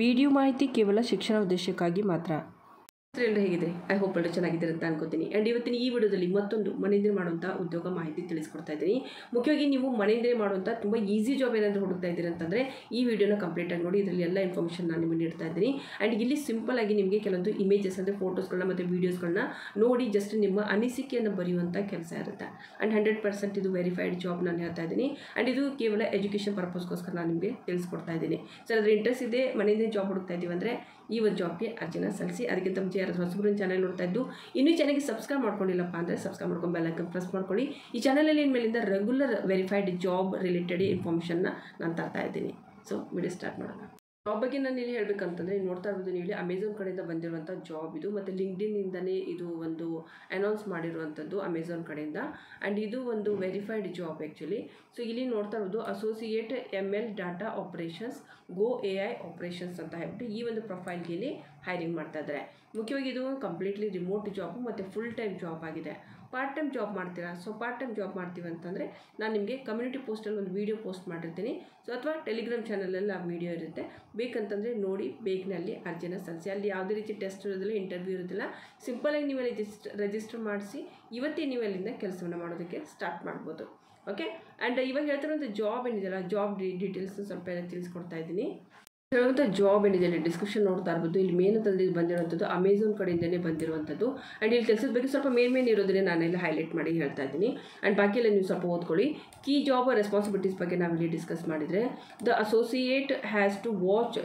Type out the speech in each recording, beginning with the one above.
Video ಮಾಹಿತಿ ಕೇವಲ ಶಿಕ್ಷಣ ಉದ್ದೇಶಕ್ಕಾಗಿ ಮಾತ್ರ. ಎಲ್ಲರೂ ಹೇಗಿದೆ? ಐ ಹೋಪ್ ಎಲ್ಲರೂ ಚೆನ್ನಾಗಿದ್ದೀರ ಅಂತ ಅನ್ಕೋತೀನಿ. ಆ್ಯಂಡ್ ಇವತ್ತಿನ ಈ ವಿಡಿಯೋದಲ್ಲಿ ಮತ್ತೊಂದು ಮನೆಯಿಂದಲೇ ಮಾಡುವಂಥ ಉದ್ಯೋಗ ಮಾಹಿತಿ ತಿಳಿಸ್ಕೊಡ್ತಾ ಇದ್ದೀನಿ. ಮುಖ್ಯವಾಗಿ ನೀವು ಮನೆಯಿಂದಲೇ ಮಾಡುವಂಥ ತುಂಬ ಈಸಿ ಜಾಬ್ ಏನಾದರೂ ಹುಡುಕ್ತಾ ಇದ್ದೀರಿ ಅಂತಂದರೆ ಈ ವಿಡಿಯೋನ ಕಂಪ್ಲೀಟಾಗಿ ನೋಡಿ. ಇದರಲ್ಲಿ ಎಲ್ಲ ಇನ್ಫಾರ್ಮೇಷನ್ ನಾನು ನಿಮಗೆ ನೀಡ್ತಾ ಇದ್ದೀನಿ. ಆ್ಯಂಡ್ ಇಲ್ಲಿ ಸಿಂಪಲ್ ಆಗಿ ನಿಮಗೆ ಕೆಲವೊಂದು ಇಮೇಜಸ್ ಅಂದರೆ ಫೋಟೋಸ್ಗಳನ್ನ ಮತ್ತು ವೀಡಿಯೋಸ್ಗಳನ್ನ ನೋಡಿ ಜಸ್ಟ್ ನಿಮ್ಮ ಅನಿಸಿಕೆಯನ್ನು ಬರೆಯುವಂಥ ಕೆಲಸ ಇರುತ್ತೆ. ಆ್ಯಂಡ್ 100% ಇದು ವೆರಿಫೈಡ್ ಜಾಬ್ ನಾನು ಹೇಳ್ತಾ ಇದ್ದೀನಿ. ಆ್ಯಂಡ್ ಇದು ಕೇವಲ ಎಜುಕೇಷನ್ ಪರ್ಪಸ್ಗೋಸ್ಕರ ನಾನು ನಿಮಗೆ ತಿಳಿಸ್ಕೊಡ್ತಾ ಇದ್ದೀನಿ. ಸರ್ ಅದರ ಇಂಟ್ರೆಸ್ಟ್ ಇದೆ, ಮನೆಯಿಂದ ಜಾಬ್ ಹುಡುಕ್ತಾ ಇದ್ದೀವಿ ಅಂದರೆ ಈ ಒಂದು ಜಾಬ್ಗೆ ಅರ್ಜಿನ ಸಲ್ಲಿಸಿ. ಅದಕ್ಕಿಂತ ಮುಂಚೆ ಯಾರು ಹೊಸಬ್ರು ಚಾನಲ್ ನೋಡ್ತಾ ಇದ್ದು ಇನ್ನೂ ಚಾನಲ್ಗೆ ಸಬ್ಸ್ಕ್ರೈಬ್ ಮಾಡ್ಕೊಂಡಿಲ್ಲಪ್ಪ ಅಂದರೆ ಸಬ್ಸ್ಕ್ರೈಬ್ ಮಾಡ್ಕೊಂಡು ಬೆಲ್ ಐಕಾನ್ ಪ್ರೆಸ್ ಮಾಡ್ಕೊಳ್ಳಿ. ಈ ಚಾನಲಲ್ಲಿ ಇನ್ಮೇಲಿಂದ ರೆಗ್ಯುಲರ್ ವೆರಿಫೈಡ್ ಜಾಬ್ ರಿಲೇಟೆಡ್ ಇನ್ಫಾರ್ಮೇಷನ್ನ ನಾನು ತರ್ತಾ ಇದ್ದೀನಿ. ಸೊ ವಿಡಿಯೋ ಸ್ಟಾರ್ಟ್ ಮಾಡೋಣ. ಜಾಬ್ ಬಗ್ಗೆ ನಾನು ಇಲ್ಲಿ ಹೇಳಬೇಕಂತಂದರೆ ನೋಡ್ತಾ ಇರೋದು ನೀವು ಇಲ್ಲಿ ಅಮೆಝಾನ್ ಕಡೆಯಿಂದ ಬಂದಿರುವಂಥ ಜಾಬ್ ಇದು, ಮತ್ತು ಲಿಂಕ್ಡ್ಇನ್ನಿಂದಲೇ ಇದು ಒಂದು ಅನೌನ್ಸ್ ಮಾಡಿರುವಂಥದ್ದು ಅಮೆಝಾನ್ ಕಡೆಯಿಂದ. ಆ್ಯಂಡ್ ಇದು ಒಂದು ವೆರಿಫೈಡ್ ಜಾಬ್ ಆ್ಯಕ್ಚುಲಿ. ಸೊ ಇಲ್ಲಿ ನೋಡ್ತಾ ಇರೋದು ಅಸೋಸಿಯೇಟ್ ML ಡಾಟಾ ಆಪ್ರೇಷನ್ಸ್ ಗೋ AI ಆಪ್ರೇಷನ್ಸ್ ಅಂತ ಹೇಳ್ಬಿಟ್ಟು ಈ ಒಂದು ಪ್ರೊಫೈಲ್ಗೆ ಇಲ್ಲಿ ಹೈರಿಂಗ್ ಮಾಡ್ತಾ ಇದ್ದಾರೆ. ಮುಖ್ಯವಾಗಿ ಇದು ಕಂಪ್ಲೀಟ್ಲಿ ರಿಮೋಟ್ ಜಾಬ್ ಮತ್ತು ಫುಲ್ ಟೈಮ್ ಜಾಬ್ ಆಗಿದೆ. ಪಾರ್ಟ್ ಟೈಮ್ ಜಾಬ್ ಮಾಡ್ತೀರಾ? ಸೊ ಪಾರ್ಟ್ ಟೈಮ್ ಜಾಬ್ ಮಾಡ್ತೀವಿ ಅಂತಂದರೆ ನಾನು ನಿಮಗೆ ಕಮ್ಯುನಿಟಿ ಪೋಸ್ಟಲ್ಲಿ ಒಂದು ವೀಡಿಯೋ ಪೋಸ್ಟ್ ಮಾಡಿರ್ತೀನಿ. ಸೊ ಅಥವಾ ಟೆಲಿಗ್ರಾಮ್ ಚಾನಲಲ್ಲಿ ಆ ವೀಡಿಯೋ ಇರುತ್ತೆ, ಬೇಕಂತಂದರೆ ನೋಡಿ ಬೇಗನಲ್ಲಿ ಅರ್ಜಿನ ಸಲ್ಲಿಸಿ. ಅಲ್ಲಿ ಯಾವುದೇ ರೀತಿ ಟೆಸ್ಟ್ ಇರೋದಿಲ್ಲ, ಇಂಟರ್ವ್ಯೂ ಇರೋದಿಲ್ಲ. ಸಿಂಪಲಾಗಿ ನೀವೇ ರಿಜಿಸ್ಟರ್ ಮಾಡಿಸಿ ಇವತ್ತೇ ನೀವು ಅಲ್ಲಿಂದ ಕೆಲಸವನ್ನು ಮಾಡೋದಕ್ಕೆ ಸ್ಟಾರ್ಟ್ ಮಾಡ್ಬೋದು. ಓಕೆ. ಆ್ಯಂಡ್ ಇವಾಗ ಹೇಳ್ತಿರೋಂಥ ಜಾಬ್ ಏನಿದೆಯಲ್ಲ, ಜಾಬ್ ಡೀಟೇಲ್ಸ್ ಸ್ವಲ್ಪ ಎಲ್ಲ ತಿಳಿಸ್ಕೊಡ್ತಾ ಇದ್ದೀನಿ. ಹೇಳುವಂಥ ಜಾಬ್ ಏನಿದೆ ಅಲ್ಲಿ ಡಿಸ್ಕ್ರಿಪ್ಷನ್ ನೋಡ್ತಾ ಇರ್ಬೋದು. ಇಲ್ಲಿ ಮೇನ್ ಅಂತಂದ್ರೆ ಬಂದಿರುವಂಥದ್ದು ಅಮೆಝಾನ್ ಕಡೆಯಿಂದಲೇ ಬಂದಿರುವಂಥದ್ದು. ಆ್ಯಂಡ್ ಇಲ್ಲಿ ಕೆಲಸದ ಬಗ್ಗೆ ಸ್ವಲ್ಪ ಮೇನ್ ಇರೋದನ್ನೇ ನಾನೆಲ್ಲ ಹೈಲೈಟ್ ಮಾಡಿ ಹೇಳ್ತಾ ಇದ್ದೀನಿ. ಆ್ಯಂಡ್ ಬಾಕಿ ಎಲ್ಲ ನೀವು ಸ್ವಲ್ಪ ಓದ್ಕೊಳ್ಳಿ. ಕೀ ಜಾಬ್ ರೆಸ್ಪಾನ್ಸಿಬಿಲಿಟೀಸ್ ಬಗ್ಗೆ ನಾವಿಲ್ಲಿ ಡಿಸ್ಕಸ್ ಮಾಡಿದರೆ the associate has to watch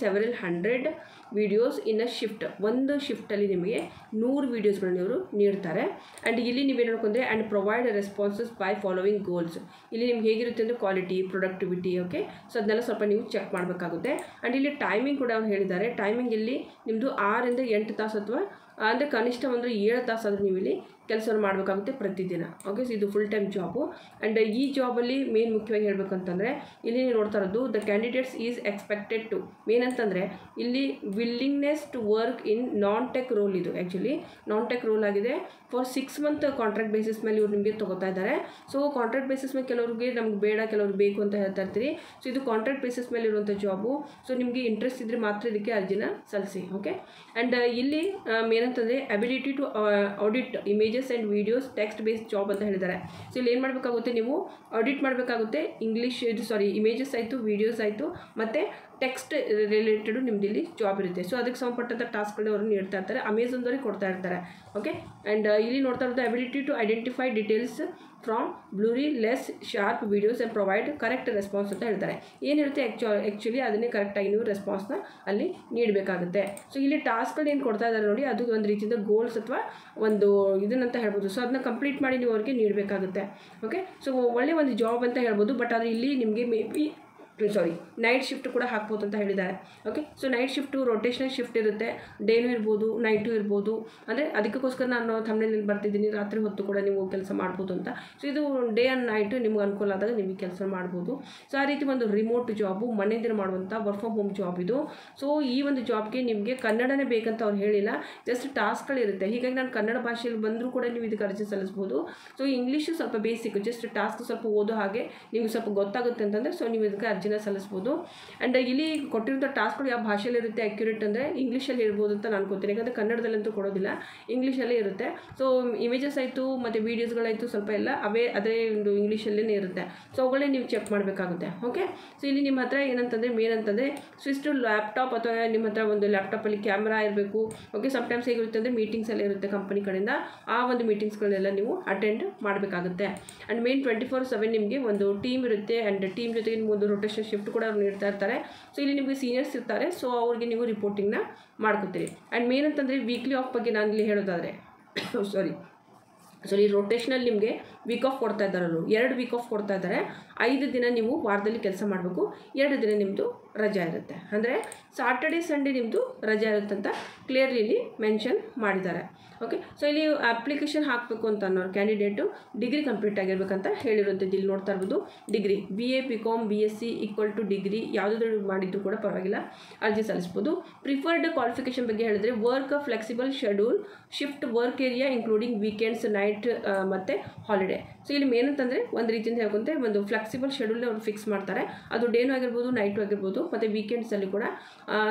several 100 videos in a shift. ಒಂದು ಶಿಫ್ಟಲ್ಲಿ ನಿಮಗೆ 100 ವೀಡಿಯೋಸ್ಗಳನ್ನ ಇವರು ನೀಡ್ತಾರೆ. ಆ್ಯಂಡ್ ಇಲ್ಲಿ ನೀವೇನು ನೋಡ್ಕೊಂಡ್ರೆ and provide responses by following goals. ಇಲ್ಲಿ ನಿಮ್ಗೆ ಹೇಗಿರುತ್ತೆ ಅಂದರೆ ಕ್ವಾಲಿಟಿ, ಪ್ರೊಡಕ್ಟಿವಿಟಿ. ಓಕೆ. ಸೊ ಅದನ್ನೆಲ್ಲ ಸ್ವಲ್ಪ ನೀವು ಚೆಕ್ ಮಾಡಬೇಕಾಗುತ್ತೆ. ಆ್ಯಂಡ್ ಇಲ್ಲಿ ಟೈಮಿಂಗ್ ಕೂಡ ಅವ್ರು ಹೇಳಿದ್ದಾರೆ. ಟೈಮಿಂಗ್ ಇಲ್ಲಿ ನಿಮ್ಮದು 6 ರಿಂದ 8 ತಾಸು ಅಥವಾ ಅಂದರೆ ಕನಿಷ್ಠ ಅಂದರೆ 7 ತಾಸಾದರೂ ನೀವು ಇಲ್ಲಿ ಕೆಲಸವನ್ನು ಮಾಡಬೇಕಾಗುತ್ತೆ ಪ್ರತಿದಿನ. ಓಕೆ. ಸೊ ಇದು ಫುಲ್ ಟೈಮ್ ಜಾಬು. ಆ್ಯಂಡ್ ಈ ಜಾಬಲ್ಲಿ ಮೇನ್ ಮುಖ್ಯವಾಗಿ ಹೇಳಬೇಕಂತಂದರೆ ಇಲ್ಲಿ ನೀವು ನೋಡ್ತಾ ಇರೋದು the candidates is expected to main ಅಂತಂದರೆ ಇಲ್ಲಿ willingness to work in non tech role. ಇದು ಆ್ಯಕ್ಚುಲಿ ನಾನ್ ಟೆಕ್ ರೋಲ್ ಆಗಿದೆ. ಫಾರ್ 6 ಮಂತ್ ಕಾಂಟ್ರಾಕ್ಟ್ ಬೇಸಿಸ್ ಮೇಲೆ ಇವ್ರು ನಿಮಗೆ ತೊಗೋತಾ ಇದ್ದಾರೆ. ಸೊ ಕಾಂಟ್ರಾಕ್ಟ್ ಬೇಸಿಸ್ ಮೇಲೆ ಕೆಲವ್ರಿಗೆ ನಮ್ಗೆ ಬೇಡ, ಕೆಲವ್ರಿಗೆ ಬೇಕು ಅಂತ ಹೇಳ್ತಾ ಇರ್ತೀರಿ. ಸೊ ಇದು ಕಾಂಟ್ರಾಕ್ಟ್ ಬೇಸಿಸ್ ಮೇಲೆ ಇರುವಂಥ ಜಾಬು. ಸೊ ನಿಮಗೆ ಇಂಟ್ರೆಸ್ಟ್ ಇದ್ದರೆ ಮಾತ್ರ ಇದಕ್ಕೆ ಅರ್ಜಿನ ಸಲ್ಲಿಸಿ. ಓಕೆ. ಆ್ಯಂಡ್ ಇಲ್ಲಿ ಏನಂತಂದರೆ ability to audit images and videos text based job ಅಂತ ಹೇಳಿದ್ದಾರೆ. ಸೊ ಇಲ್ಲಿ ಏನು ಮಾಡಬೇಕಾಗುತ್ತೆ, ನೀವು ಆಡಿಟ್ ಮಾಡಬೇಕಾಗುತ್ತೆ. ಇಮೇಜಸ್ ಆಯಿತು, ವೀಡಿಯೋಸ್ ಆಯಿತು, ಮತ್ತು ಟೆಕ್ಸ್ಟ್ ರಿಲೇಟೆಡು ನಿಮ್ದು ಇಲ್ಲಿ ಜಾಬ್ ಇರುತ್ತೆ. ಸೊ ಅದಕ್ಕೆ ಸಂಬಂಧಪಟ್ಟಂಥ ಟಾಸ್ಕ್ಗಳು ಅವರು ನೀಡ್ತಾ ಇರ್ತಾರೆ, ಅಮೆಝಾನ್ದವ್ರಿಗೆ ಕೊಡ್ತಾ ಇರ್ತಾರೆ. ಓಕೆ. ಆ್ಯಂಡ್ ಇಲ್ಲಿ ನೋಡ್ತಾ ಇರೋದು ability to identify details from blurry less sharp videos and provide correct response ಅಂತ ಹೇಳ್ತಾರೆ. ಏನಿರುತ್ತೆ ಆ್ಯಕ್ಚುಲಿ ಅದನ್ನೇ ಕರೆಕ್ಟಾಗಿ ನೀವು ರೆಸ್ಪಾನ್ಸ್ನ ಅಲ್ಲಿ ನೀಡಬೇಕಾಗುತ್ತೆ. ಸೊ ಇಲ್ಲಿ ಟಾಸ್ಕ್ಗಳು ಏನು ಕೊಡ್ತಾ ಇದ್ದಾರೆ ನೋಡಿ, ಅದು ಒಂದು ರೀತಿಯಿಂದ ಗೋಲ್ಸ್ ಅಥವಾ ಒಂದು ಇದನ್ನಂತ ಹೇಳ್ಬೋದು. ಸೊ ಅದನ್ನ ಕಂಪ್ಲೀಟ್ ಮಾಡಿ ನೀವು ಅವ್ರಿಗೆ ನೀಡಬೇಕಾಗುತ್ತೆ. ಓಕೆ. ಸೊ ಒಳ್ಳೆ ಒಂದು ಜಾಬ್ ಅಂತ ಹೇಳ್ಬೋದು. ಬಟ್ ಆದರೆ ಇಲ್ಲಿ ನಿಮಗೆ ನೈಟ್ ಶಿಫ್ಟ್ ಕೂಡ ಹಾಕ್ಬೋದು ಅಂತ ಹೇಳಿದ್ದಾರೆ. Okay. So night shift rotational shift ಇರುತ್ತೆ. ಡೇನೂ ಇರ್ಬೋದು, ನೈಟು ಇರ್ಬೋದು. ಅಂದರೆ ಅದಕ್ಕೋಸ್ಕರ ನಾನು ಥಂಬ್ನೇಲಲ್ಲಿ ಬರ್ತಿದ್ದೀನಿ, ರಾತ್ರಿ ಹೊತ್ತು ಕೂಡ ನೀವು ಕೆಲಸ ಮಾಡ್ಬೋದು ಅಂತ. ಸೊ ಇದು ಡೇ ಆ್ಯಂಡ್ ನೈಟು ನಿಮ್ಗೆ ಅನುಕೂಲ ಆದಾಗ ನಿಮಗೆ ಕೆಲಸ ಮಾಡ್ಬೋದು. ಸೊ ಆ ರೀತಿ ಒಂದು ರಿಮೋಟ್ ಜಾಬು, ಮನೆಯಿಂದ ಮಾಡುವಂಥ ವರ್ಕ್ ಫ್ರಮ್ ಹೋಮ್ ಜಾಬ್ ಇದು. ಸೊ ಈ ಒಂದು ಜಾಬ್ಗೆ ನಿಮಗೆ ಕನ್ನಡನೇ ಬೇಕಂತ ಅವ್ರು ಹೇಳಿಲ್ಲ, ಜಸ್ಟ್ ಟಾಸ್ಕ್ಗಳಿರುತ್ತೆ. ಹೀಗಾಗಿ ನಾನು ಕನ್ನಡ ಭಾಷೆಯಲ್ಲಿ ಬಂದರೂ ಕೂಡ ನೀವು ಇದಕ್ಕೆ ಅರ್ಜಿ ಸಲ್ಲಿಸ್ಬೋದು. ಸೊ ಇಂಗ್ಲೀಷು ಸ್ವಲ್ಪ ಬೇಸಿಕ್, ಜಸ್ಟ್ ಟಾಸ್ಕ್ ಸ್ವಲ್ಪ ಓದೋ ಹಾಗೆ ನಿಮಗೆ ಸ್ವಲ್ಪ ಗೊತ್ತಾಗುತ್ತೆ ಅಂತಂದರೆ ಸೊ ನೀವು ಇದಕ್ಕೆ ಅರ್ಜಿನ ಸಲ್ಲಿಸ್ಬೋದು. ಆ್ಯಂಡ್ ಇಲ್ಲಿ ಕೊಟ್ಟಿರೋಂಥ ಟಾಸ್ಕ್ಗಳು ಯಾವ ಭಾಷೆಯಲ್ಲಿ ಇರುತ್ತೆ ಅಕ್ಯುರೇಟ್ ಅಂದರೆ ಇಂಗ್ಲೀಷಲ್ಲಿ ಇರ್ಬೋದು ಅಂತ ನಾನು ಅನ್ಕೋತೀನಿ. ಯಾಕಂದರೆ ಕನ್ನಡದಲ್ಲಂತೂ ಕೊಡೋದಿಲ್ಲ, ಇಂಗ್ಲೀಷಲ್ಲೇ ಇರುತ್ತೆ. ಸೊ ಇಮೇಜಸ್ ಆಯಿತು ಮತ್ತು ವೀಡಿಯೋಸ್ಗಳಾಯಿತು ಸ್ವಲ್ಪ ಎಲ್ಲ ಅದೇ ಒಂದು ಇಂಗ್ಲೀಷಲ್ಲೇ ಇರುತ್ತೆ. ಸೊ ಅವುಗಳೇ ನೀವು ಚೆಕ್ ಮಾಡಬೇಕಾಗುತ್ತೆ. ಓಕೆ. ಸೊ ಇಲ್ಲಿ ನಿಮ್ಮ ಹತ್ರ ಏನಂತಂದರೆ ಮೇನ್ ಅಂತಂದರೆ ಸ್ವಿಸ್ಟ್ ಲ್ಯಾಪ್ಟಾಪ್ ಅಥವಾ ನಿಮ್ಮ ಹತ್ರ ಒಂದು ಲ್ಯಾಪ್ಟಾಪಲ್ಲಿ ಕ್ಯಾಮ್ರಾ ಇರಬೇಕು. ಓಕೆ. ಸಮ್ಟೈಮ್ಸ್ ಹೇಗಿರುತ್ತೆ ಅಂದರೆ ಮೀಟಿಂಗ್ಸ್ ಎಲ್ಲ ಇರುತ್ತೆ ಕಂಪನಿ ಕಡೆಯಿಂದ, ಆ ಒಂದು ಮೀಟಿಂಗ್ಸ್ಗಳನ್ನೆಲ್ಲ ನೀವು ಅಟೆಂಡ್ ಮಾಡಬೇಕಾಗುತ್ತೆ. ಆ್ಯಂಡ್ ಮೇನ್ 24/7 ನಿಮಗೆ ಒಂದು ಟೀಮ್ ಇರುತ್ತೆ. ಆ್ಯಂಡ್ ಟೀಮ್ ಜೊತೆಗೆ ನಿಮ್ಗೆ ಒಂದು ರೊಟೇಷನ್ ಶಿಫ್ಟ್ ಕೂಡ ಅವ್ರು ನೀಡ್ತಾ ಇರ್ತಾರೆ. ಸೊ ಇಲ್ಲಿ ನಿಮಗೆ ಸೀನಿಯರ್ಸ್ ಇರ್ತಾರೆ. ಸೊ ಅವ್ರಿಗೆ ನೀವು ರಿಪೋರ್ಟಿಂಗ್ನ ಮಾಡ್ಕೊತೀರಿ. ಆ್ಯಂಡ್ ಮೇನ್ ಅಂತಂದರೆ ವೀಕ್ಲಿ ಆಫ್ ಬಗ್ಗೆ ನಾನು ಇಲ್ಲಿ ಹೇಳೋದಾದರೆ ಈ ರೊಟೇಷನಲ್ಲಿ ನಿಮಗೆ ವೀಕ್ ಆಫ್ ಕೊಡ್ತಾ ಇದ್ದಾರೆ. ಅವರು 2 ವೀಕ್ ಆಫ್ ಕೊಡ್ತಾ ಇದ್ದಾರೆ. 5 ದಿನ ನೀವು ವಾರದಲ್ಲಿ ಕೆಲಸ ಮಾಡಬೇಕು, 2 ದಿನ ನಿಮ್ಮದು ರಜಾ ಇರುತ್ತೆ. ಅಂದರೆ ಸಾಟರ್ಡೆ ಸಂಡೇ ನಿಮ್ಮದು ರಜಾ ಇರುತ್ತೆ ಅಂತ ಕ್ಲಿಯರ್ಲಿ ಇಲ್ಲಿ ಮೆನ್ಷನ್ ಮಾಡಿದ್ದಾರೆ. ಓಕೆ. ಸೊ ಇಲ್ಲಿ ಅಪ್ಲಿಕೇಶನ್ ಹಾಕಬೇಕು ಅಂತ ಅನ್ನೋರು ಕ್ಯಾಂಡಿಡೇಟು ಡಿಗ್ರಿ ಕಂಪ್ಲೀಟ್ ಆಗಿರ್ಬೇಕಂತ ಹೇಳಿರುವಂಥದ್ದು. ಇಲ್ಲಿ ನೋಡ್ತಾ ಇರ್ಬೋದು degree BA BCom BSc = degree ಯಾವುದಾದ್ರೂ ಮಾಡಿದ್ದು ಕೂಡ ಪರವಾಗಿಲ್ಲ, ಅರ್ಜಿ ಸಲ್ಲಿಸ್ಬೋದು. ಪ್ರಿಫರ್ಡ್ ಕ್ವಾಲಿಫಿಕೇಷನ್ ಬಗ್ಗೆ ಹೇಳಿದ್ರೆ work flexible schedule, shift work area including weekends, night night ಮತ್ತು ಹಾಲಿಡೇ. ಸೊ ಇಲ್ಲಿ ಮೇನ್ ಅಂತಂದರೆ ಒಂದು ರೀತಿಯಿಂದ ಹೇಳ್ಕೊಂತೆ ಒಂದು ಫ್ಲೆಕ್ಸಿಬಲ್ ಶೆಡ್ಯೂಲ್ನ ಅವರು ಫಿಕ್ಸ್ ಮಾಡ್ತಾರೆ. ಅದು ಡೇನೂ ಆಗಿರ್ಬೋದು, ನೈಟು ಆಗಿರ್ಬೋದು, ಮತ್ತು ವೀಕೆಂಡ್ಸಲ್ಲಿ ಕೂಡ.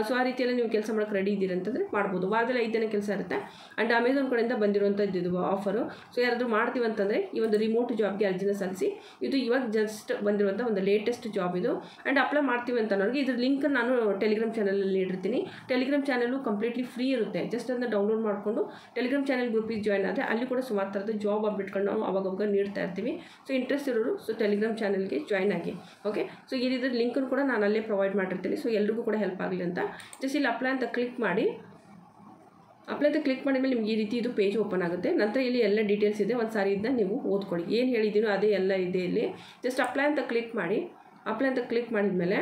ಸೊ ಆ ರೀತಿಯಲ್ಲಿ ನೀವು ಕೆಲಸ ಮಾಡೋಕ್ಕೆ ರೆಡಿ ಇದ್ದೀರಿ ಅಂತಂದರೆ ಮಾಡ್ಬೋದು. ವಾರದಲ್ಲಿ 5 ದಿನ ಕೆಲಸ ಇರುತ್ತೆ. ಆ್ಯಂಡ್ ಅಮೆಝಾನ್ ಕಡೆಯಿಂದ ಬಂದಿರುವಂಥದ್ದು ಇದು ಆಫರು. ಸೊ ಯಾರಾದರೂ ಮಾಡ್ತೀವಿ ಅಂತಂದರೆ ಈ ಒಂದು ರಿಮೋಟ್ ಜಾಬ್ಗೆ ಅರ್ಜಿನ ಸಲ್ಲಿಸಿ. ಇದು ಇವಾಗ ಜಸ್ಟ್ ಬಂದಿರುವಂಥ ಒಂದು ಲೇಟೆಸ್ಟ್ ಜಾಬ್ ಇದು. ಆ್ಯಂಡ್ ಅಪ್ಲೈ ಮಾಡ್ತೀವಿ ಅಂತ ಅನ್ನೋರಿಗೆ ಇದ್ರ ಲಿಂಕ್ ನಾನು ಟೆಲಿಗ್ರಾಮ್ ಚಾನಲಲ್ಲಿ ನೀಡಿರ್ತೀನಿ. ಟೆಲಿಗ್ರಾಮ್ ಚಾನಲು ಕಂಪ್ಲೀಟ್ಲಿ ಫ್ರೀ ಇರುತ್ತೆ. ಜಸ್ಟ್ ಅದನ್ನ ಡೌನ್ಲೋಡ್ ಮಾಡಿಕೊಂಡು ಟೆಲಿಗ್ರಾಮ್ ಚಾನಲ್ ಗ್ರೂಪಿಗೆ ಜಾಯ್ನ್ ಆದರೆ ಅಲ್ಲಿ ಕೂಡ ಸುಮಾರು ಥರದ ಜಾಬ್ ಅಪ್ಡೇಟ್ಗಳನ್ನ ನಾವು ಅವಾಗವಾಗ ನೀಡ್ತಾ ಇರ್ತೀವಿ. ಸೊ ಇಂಟ್ರೆಸ್ಟ್ ಇರೋರು ಸೊ ಟೆಲಿಗ್ರಾಮ್ ಚಾನಲ್ಗೆ ಜಾಯ್ನ್ ಆಗಿ. ಓಕೆ, ಸೊ ಇದ್ರ ಲಿಂಕನ್ನು ಕೂಡ ನಾನು ಅಲ್ಲೇ ಪ್ರೊವೈಡ್ ಮಾಡಿರ್ತೀನಿ. ಸೊ ಎಲ್ರಿಗೂ ಕೂಡ ಹೆಲ್ಪ್ ಆಗಲಿ ಅಂತ ಜಸ್ಟ್ ಇಲ್ಲಿ ಅಪ್ಲೈ ಅಂತ ಕ್ಲಿಕ್ ಮಾಡಿ. ಅಪ್ಲೈ ಅಂತ ಕ್ಲಿಕ್ ಮಾಡಿದ್ಮೇಲೆ ನಿಮ್ಗೆ ಈ ರೀತಿ ಇದು ಪೇಜ್ ಓಪನ್ ಆಗುತ್ತೆ. ನಂತರ ಇಲ್ಲಿ ಎಲ್ಲ ಡೀಟೇಲ್ಸ್ ಇದೆ, ಒಂದು ಸಾರಿ ಇದನ್ನ ನೀವು ಓದ್ಕೊಳ್ಳಿ. ಏನು ಹೇಳಿದ್ದೀನೋ ಅದೇ ಎಲ್ಲ ಇದೆ ಇಲ್ಲಿ. ಜಸ್ಟ್ ಅಪ್ಲೈ ಅಂತ ಕ್ಲಿಕ್ ಮಾಡಿ. ಅಪ್ಲೈ ಅಂತ ಕ್ಲಿಕ್ ಮಾಡಿದ್ಮೇಲೆ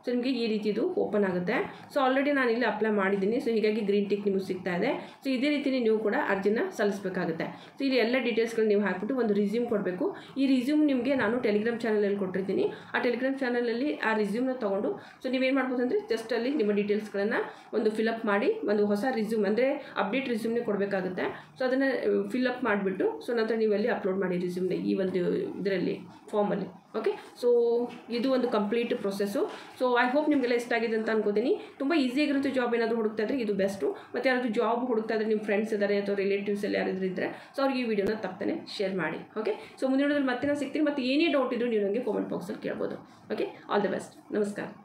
ಸೊ ನಿಮಗೆ ಈ ರೀತಿ ಇದು ಓಪನ್ ಆಗುತ್ತೆ. ಸೊ ಆಲ್ರೆಡಿ ನಾನು ಇಲ್ಲಿ ಅಪ್ಲೈ ಮಾಡಿದ್ದೀನಿ. ಸೊ ಹೀಗಾಗಿ ಗ್ರೀನ್ ಟಿಕ್ ನಿಮಗೆ ಸಿಗ್ತಾ ಇದೆ. ಸೊ ಇದೇ ರೀತಿ ನೀವು ಕೂಡ ಅರ್ಜಿನ ಸಲ್ಲಿಸಬೇಕಾಗುತ್ತೆ. ಸೊ ಇಲ್ಲಿ ಎಲ್ಲ ಡೀಟೇಲ್ಸ್ಗಳು ನೀವು ಹಾಕ್ಬಿಟ್ಟು ಒಂದು ರಿಸ್ಯೂಮ್ ಕೊಡಬೇಕು. ಈ ರಿಸ್ಯೂಮ್ ನಿಮಗೆ ನಾನು ಟೆಲಿಗ್ರಾಮ್ ಚಾನಲಲ್ಲಿ ಕೊಟ್ಟಿರ್ತೀನಿ. ಆ ಟೆಲಿಗ್ರಾಮ್ ಚಾನಲಲ್ಲಿ ಆ ರಿಸ್ಯೂಮ್ನ ತೊಗೊಂಡು ಸೊ ನೀವೇನು ಮಾಡ್ಬೋದು ಅಂದರೆ ಜಸ್ಟ್ ಅಲ್ಲಿ ನಿಮ್ಮ ಡೀಟೇಲ್ಸ್ಗಳನ್ನು ಒಂದು ಫಿಲಪ್ ಮಾಡಿ ಒಂದು ಹೊಸ ರಿಸ್ಯೂಮ್ ಅಂದರೆ ಅಪ್ಡೇಟ್ ರಿಸ್ಯೂಮ್ನೇ ಕೊಡಬೇಕಾಗುತ್ತೆ. ಸೊ ಅದನ್ನು ಫಿಲಪ್ ಮಾಡಿಬಿಟ್ಟು ಸೊ ನಂತರ ನೀವಲ್ಲಿ ಅಪ್ಲೋಡ್ ಮಾಡಿ ರಿಸ್ಯೂಮ್ನ ಈ ಒಂದು ಇದರಲ್ಲಿ ಫಾರ್ಮಲ್ಲಿ. ಓಕೆ, ಸೊ ಇದು ಒಂದು complete process. So I hope ನಿಮಗೆಲ್ಲ ಇಷ್ಟ ಆಗಿದೆ ಅಂತ ಅನ್ಕೋತೀನಿ. ತುಂಬ ಈಸಿಯಾಗಿರುತ್ತೆ. ಜಾಬ್ ಏನಾದರೂ ಹುಡುಕ್ತಾ ಇದ್ದರೆ ಇದು ಬೆಸ್ಟು. ಮತ್ತು ಯಾರಾದರೂ ಜಾಬ್ ಹುಡುಕ್ತಾ ಇದ್ದರೆ ನಿಮ್ಮ ಫ್ರೆಂಡ್ಸ್ ಇದ್ದಾರೆ ಅಥವಾ ರಿಲೇಟಿವ್ಸ್ ಎಲ್ಲ ಯಾರಾದರೂ ಇದ್ದರೆ ಸೊ ಅವ್ರಿಗೆ ಈ ವಿಡಿಯೋನ ತಪ್ಪದೇ ಶೇರ್ ಮಾಡಿ. ಓಕೆ, ಸೊ ಮುಂದಿನ ವಿಡಿಯೋದಲ್ಲಿ ಮತ್ತೆ ನಾನು ಸಿಗ್ತೀನಿ. ಮತ್ತು ಏನೇ ಡೌಟ್ ಇದ್ದರೂ ನೀವು ನನಗೆ ಕಾಮೆಂಟ್ ಬಾಕ್ಸಲ್ಲಿ ಕೇಳ್ಬೋದು. Okay, all the best. ನಮಸ್ಕಾರ.